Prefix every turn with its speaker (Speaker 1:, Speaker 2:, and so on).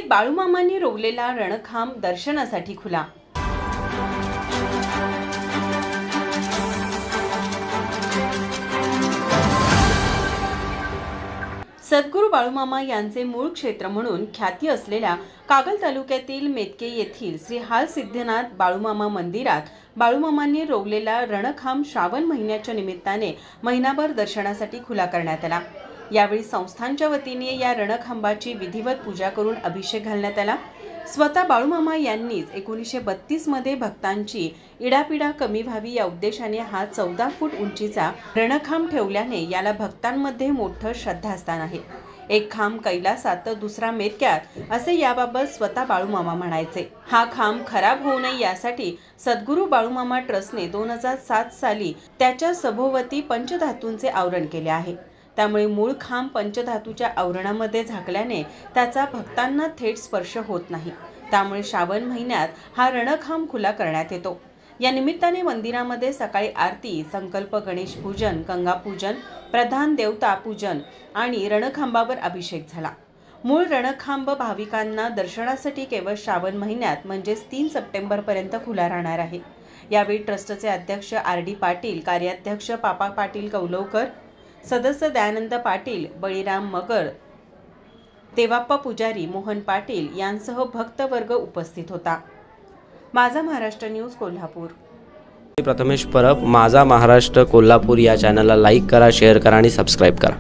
Speaker 1: मुंबईत बाळूमामांनी रोवलेला रणखांब दर्शनासाठी खुला। सद्गुरू बाळूमामा यांचे मूळ क्षेत्र म्हणून ख्याती असलेल्या कागल तालुक्यातील मेतके येथील श्री हालसिद्धनाथ बाळूमामा मंदिरात बाळूमामांनी रोवलेला रणखांब श्रावण महिन्याच्या निमित्ताने महिनाभर दर्शनासाठी खुला करण्यात आला। यावेळी संस्थांच्या वतीने या रणखांबाची विधिवत पूजा करून अभिषेक घालण्यात आला। स्वतः बाळूमामा यांनीच 1932 मध्ये भक्तांची इडापिडा कमी व्हावी या उद्देशाने हा 14 फूट उंचीचा रणखांब ठेवल्याने याला भक्तांमध्ये मोठं श्रद्धास्थान आहे। एक खांब कैलासात तर दुसरा मेतक्यात असे याबाबत स्वतः बाळूमामा म्हणायचे। हा खांब खराब होऊ नये यासाठी सद्गुरू बाळूमामा ट्रस्टने 2007 साली त्याच्या सभोवती पंचधातूंचे आवरण केले आहे। त्यामुळे मूळ खांब पंचधातूच्या आवरणामध्ये झाकल्याने त्याचा भक्तांना थेट स्पर्श होत नाही। त्यामुळे श्रावण महिन्यात हा रणखांब खुला करण्यात येतो। या निमित्ताने मंदिरामध्ये सकाळी आरती, संकल्प गणेश पूजन, गंगा पूजन, प्रधान देवता पूजन आणि रणखांबावर अभिषेक झाला। मूळ रणखांब भाविकांना दर्शनासाठी केवळ श्रावण महिन्यात म्हणजेच 3 सप्टेंबर पर्यंत खुला राहणार आहे। यावेळी ट्रस्टचे अध्यक्ष RD पाटील, कार्याध्यक्ष पापा पाटील कौलवकर, सदस्य दयानंद पाटील, बळीराम मगर, देवाप्पा पुजारी, मोहन पाटील यांसह भक्त वर्ग उपस्थित होता। माझा महाराष्ट्र न्यूज कोल्हापूर।
Speaker 2: प्रथमेश परब, माझा महाराष्ट्र कोल्हापूर या चॅनलला लाईक करा, शेअर करा आणि सबस्क्राइब करा।